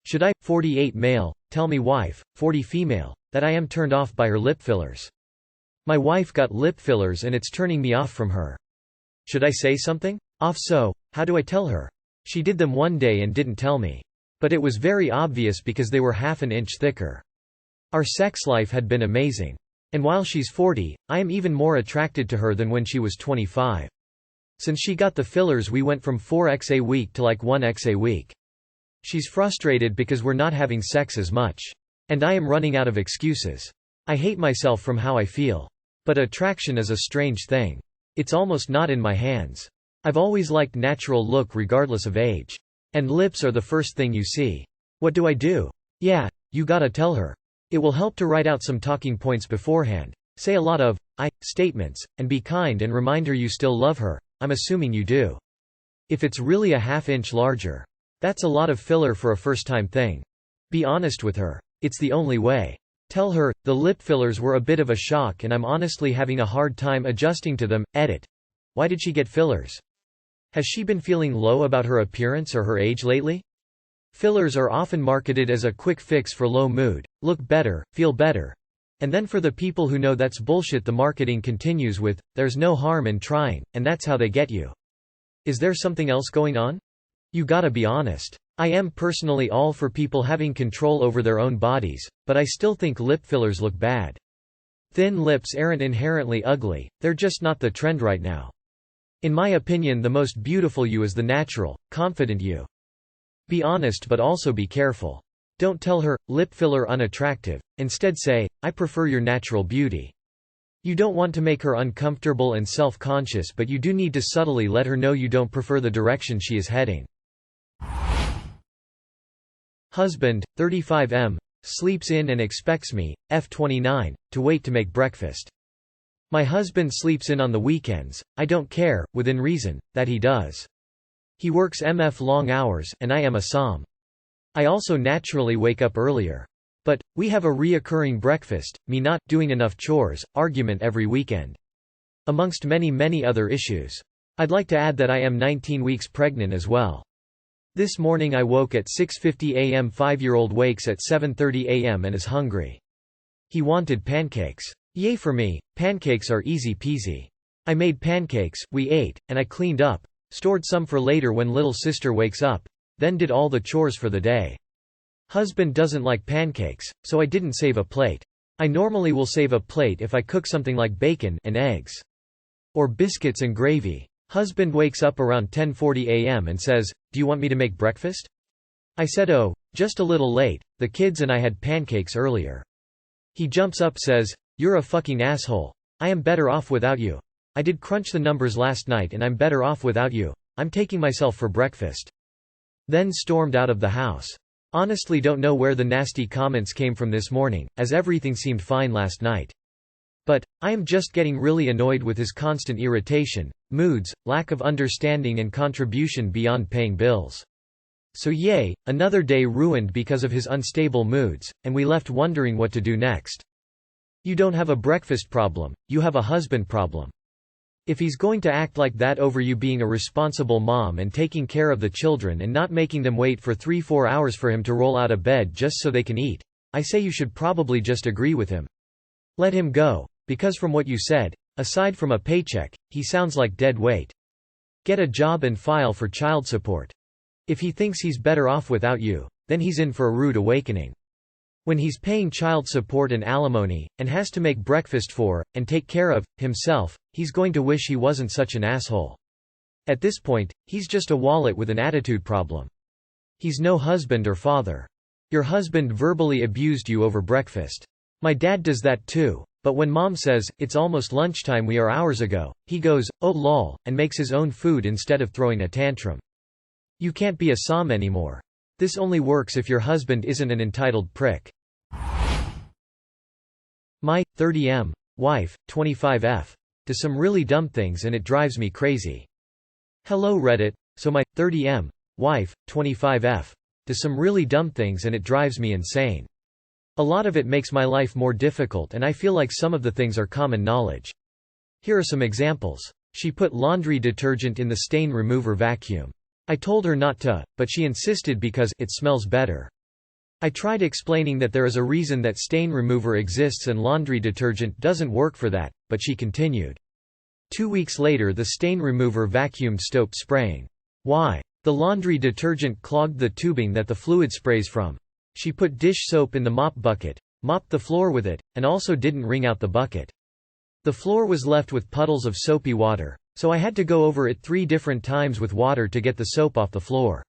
Should I, 48 male, tell me wife, 40 female, that I am turned off by her lip fillers? My wife got lip fillers and it's turning me off from her. Should I say something? Off so, how do I tell her? She did them one day and didn't tell me. But it was very obvious because they were half an inch thicker. Our sex life had been amazing. And while she's 40, I am even more attracted to her than when she was 25. Since she got the fillers we went from 4x a week to like 1x a week. She's frustrated because we're not having sex as much. And I am running out of excuses. I hate myself from how I feel. But attraction is a strange thing. It's almost not in my hands. I've always liked natural look regardless of age. And lips are the first thing you see. What do I do? Yeah, you gotta tell her. It will help to write out some talking points beforehand. Say a lot of I statements, and be kind and remind her you still love her. I'm assuming you do. If it's really a half-inch larger, that's a lot of filler for a first-time thing. Be honest with her. It's the only way. Tell her, the lip fillers were a bit of a shock and I'm honestly having a hard time adjusting to them. Edit. Why did she get fillers? Has she been feeling low about her appearance or her age lately? Fillers are often marketed as a quick fix for low mood, look better, feel better. And then for the people who know that's bullshit, the marketing continues with, there's no harm in trying, and that's how they get you. Is there something else going on? You gotta be honest. I am personally all for people having control over their own bodies, but I still think lip fillers look bad. Thin lips aren't inherently ugly, they're just not the trend right now. In my opinion, the most beautiful you is the natural, confident you. Be honest but also be careful. Don't tell her, lip filler unattractive, instead say, I prefer your natural beauty. You don't want to make her uncomfortable and self-conscious, but you do need to subtly let her know you don't prefer the direction she is heading. Husband, 35 m, sleeps in and expects me, F29, to wait to make breakfast. My husband sleeps in on the weekends, I don't care, within reason, that he does. He works MF long hours, and I am a som. I also naturally wake up earlier. But, we have a reoccurring breakfast, me not doing enough chores, argument every weekend. Amongst many other issues. I'd like to add that I am 19 weeks pregnant as well. This morning I woke at 6:50 a.m. 5-year-old wakes at 7:30 a.m. and is hungry. He wanted pancakes. Yay for me, pancakes are easy peasy. I made pancakes, we ate, and I cleaned up, stored some for later when little sister wakes up, then did all the chores for the day. Husband doesn't like pancakes, so I didn't save a plate. I normally will save a plate if I cook something like bacon and eggs. Or biscuits and gravy. Husband wakes up around 10:40 a.m. and says, "Do you want me to make breakfast?" I said, "Oh, just a little late, the kids and I had pancakes earlier." He jumps up says, "You're a fucking asshole. I am better off without you. I did crunch the numbers last night and I'm better off without you. I'm taking myself for breakfast." Then stormed out of the house. Honestly don't know where the nasty comments came from this morning, as everything seemed fine last night. But, I am just getting really annoyed with his constant irritation, moods, lack of understanding and contribution beyond paying bills. So yay, another day ruined because of his unstable moods, and we left wondering what to do next. You don't have a breakfast problem, you have a husband problem. If he's going to act like that over you being a responsible mom and taking care of the children and not making them wait for 3-4 hours for him to roll out of bed just so they can eat, I say you should probably just agree with him. Let him go. Because from what you said, aside from a paycheck, he sounds like dead weight. Get a job and file for child support. If he thinks he's better off without you, then he's in for a rude awakening. When he's paying child support and alimony, and has to make breakfast for, and take care of, himself, he's going to wish he wasn't such an asshole. At this point, he's just a wallet with an attitude problem. He's no husband or father. Your husband verbally abused you over breakfast. My dad does that too. But when mom says, "It's almost lunchtime, we are hours ago," he goes, "Oh lol," and makes his own food instead of throwing a tantrum. You can't be a som anymore. This only works if your husband isn't an entitled prick. My 30 m wife, 25 f, does some really dumb things and it drives me crazy. Hello Reddit. So my 30 m wife, 25 f, does some really dumb things and it drives me insane. A lot of it makes my life more difficult and I feel like some of the things are common knowledge. Here are some examples. She put laundry detergent in the stain remover vacuum. I told her not to, but she insisted because it smells better. I tried explaining that there is a reason that stain remover exists and laundry detergent doesn't work for that, but she continued. 2 weeks later the stain remover vacuum stopped spraying. Why? The laundry detergent clogged the tubing that the fluid sprays from. She put dish soap in the mop bucket, mopped the floor with it, and also didn't wring out the bucket. The floor was left with puddles of soapy water, so I had to go over it 3 different times with water to get the soap off the floor.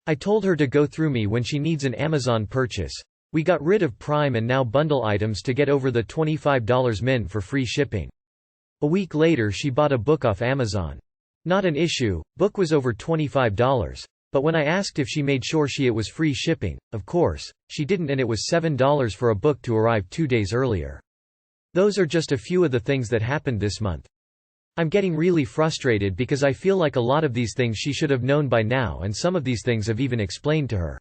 I told her to go through me when she needs an Amazon purchase. We got rid of Prime and Now bundle items to get over the $25 min for free shipping. A week later she bought a book off Amazon. Not an issue, book was over $25. But when I asked if she made sure it was free shipping, of course, she didn't, and it was $7 for a book to arrive 2 days earlier. Those are just a few of the things that happened this month. I'm getting really frustrated because I feel like a lot of these things she should have known by now, and some of these things I've even explained to her.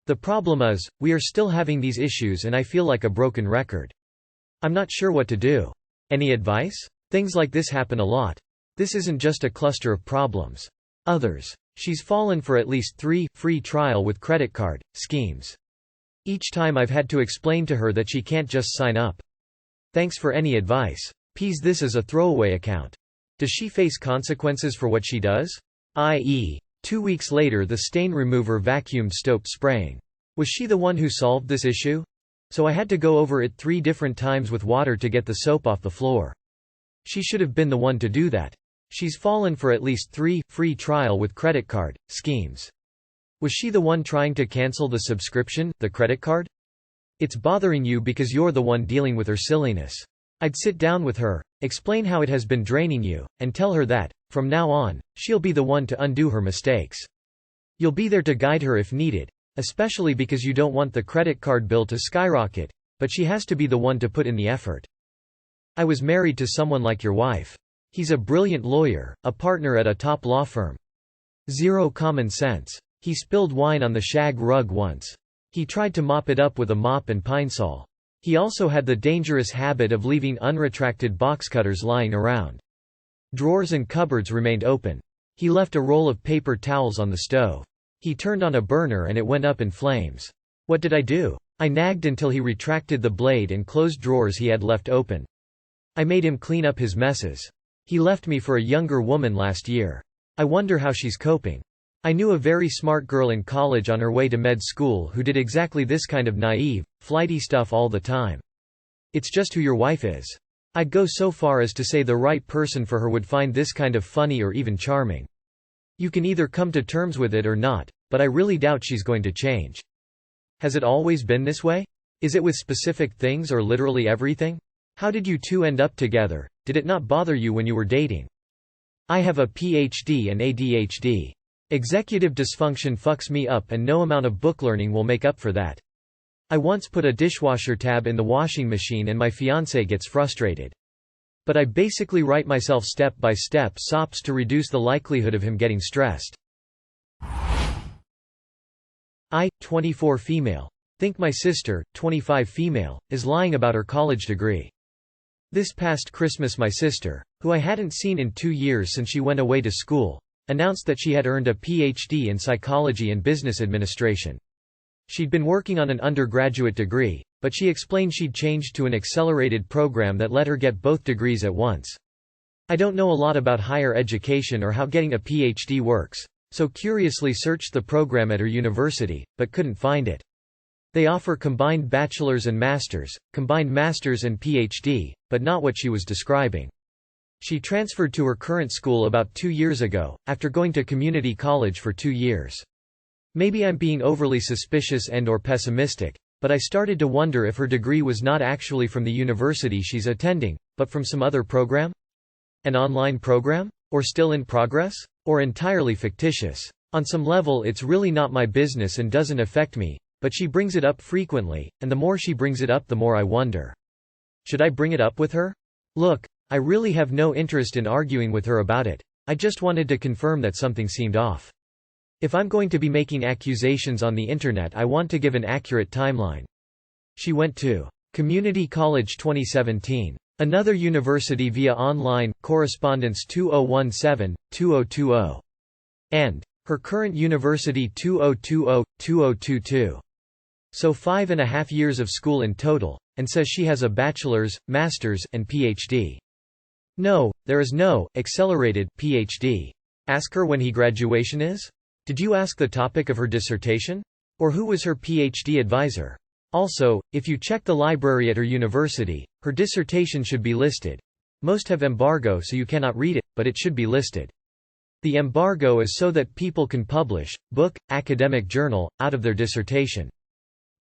The problem is, we are still having these issues and I feel like a broken record. I'm not sure what to do. Any advice? Things like this happen a lot. This isn't just a cluster of problems. Others. She's fallen for at least 3 free trial with credit card schemes. Each time I've had to explain to her that she can't just sign up. Thanks for any advice. Ps this is a throwaway account. Does she face consequences for what she does? I.e., 2 weeks later the stain remover vacuum stopped spraying. Was she the one who solved this issue? So I had to go over it 3 different times with water to get the soap off the floor. She should have been the one to do that. She's fallen for at least 3 free trial with credit card schemes. Was she the one trying to cancel the subscription, the credit card? It's bothering you because you're the one dealing with her silliness. I'd sit down with her, explain how it has been draining you, and tell her that, from now on, she'll be the one to undo her mistakes. You'll be there to guide her if needed, especially because you don't want the credit card bill to skyrocket, but she has to be the one to put in the effort. I was married to someone like your wife. He's a brilliant lawyer, a partner at a top law firm. Zero common sense. He spilled wine on the shag rug once. He tried to mop it up with a mop and Pine-Sol. He also had the dangerous habit of leaving unretracted box cutters lying around. Drawers and cupboards remained open. He left a roll of paper towels on the stove. He turned on a burner and it went up in flames. What did I do? I nagged until he retracted the blade and closed drawers he had left open. I made him clean up his messes. He left me for a younger woman last year. I wonder how she's coping. I knew a very smart girl in college on her way to med school who did exactly this kind of naive, flighty stuff all the time. It's just who your wife is. I'd go so far as to say the right person for her would find this kind of funny or even charming. You can either come to terms with it or not, but I really doubt she's going to change. Has it always been this way? Is it with specific things or literally everything? How did you two end up together? Did it not bother you when you were dating? I have a PhD and ADHD. Executive dysfunction fucks me up and no amount of book learning will make up for that. I once put a dishwasher tab in the washing machine and my fiancé gets frustrated. But I basically write myself step-by-step SOPs to reduce the likelihood of him getting stressed. I, 24 female. Think my sister, 25 female, is lying about her college degree. This past Christmas my sister, who I hadn't seen in 2 years since she went away to school, announced that she had earned a PhD in psychology and business administration. She'd been working on an undergraduate degree, but she explained she'd changed to an accelerated program that let her get both degrees at once. I don't know a lot about higher education or how getting a PhD works, so curiously searched the program at her university, but couldn't find it. They offer combined bachelor's and master's, combined master's and PhD, but not what she was describing. She transferred to her current school about 2 years ago, after going to community college for 2 years. Maybe I'm being overly suspicious and/or pessimistic, but I started to wonder if her degree was not actually from the university she's attending, but from some other program? An online program? Or still in progress? Or entirely fictitious? On some level it's really not my business and doesn't affect me, but she brings it up frequently, and the more she brings it up the more I wonder. Should I bring it up with her? Look, I really have no interest in arguing with her about it. I just wanted to confirm that something seemed off. If I'm going to be making accusations on the internet, I want to give an accurate timeline. She went to Community College 2017. Another university via online correspondence 2017-2020. And her current university 2020-2022. So 5.5 years of school in total, and says she has a bachelor's, master's, and PhD. No, there is no accelerated PhD. Ask her when her graduation is? Did you ask the topic of her dissertation? Or who was her PhD advisor? Also, if you check the library at her university, her dissertation should be listed. Most have embargo so you cannot read it, but it should be listed. The embargo is so that people can publish, book, academic journal, out of their dissertation.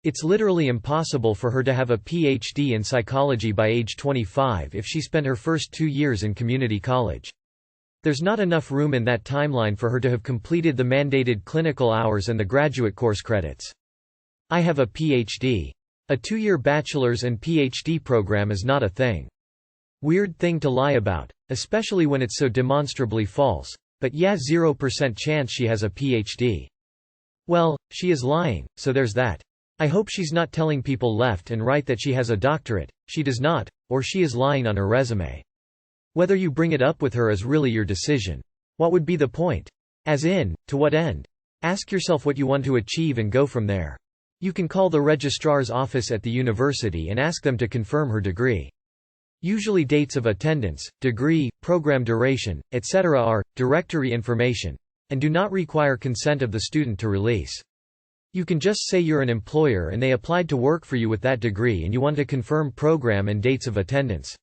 It's literally impossible for her to have a PhD in psychology by age 25 if she spent her first 2 years in community college. There's not enough room in that timeline for her to have completed the mandated clinical hours and the graduate course credits. I have a PhD. A 2-year bachelor's and PhD program is not a thing. Weird thing to lie about, especially when it's so demonstrably false. But yeah, 0% chance she has a PhD. Well, she is lying, so there's that. I hope she's not telling people left and right that she has a doctorate. She does not, or she is lying on her resume. Whether you bring it up with her is really your decision. What would be the point? As in, to what end? Ask yourself what you want to achieve and go from there. You can call the registrar's office at the university and ask them to confirm her degree. Usually dates of attendance, degree, program duration, etc. are directory information, and do not require consent of the student to release. You can just say you're an employer and they applied to work for you with that degree and you want to confirm program and dates of attendance.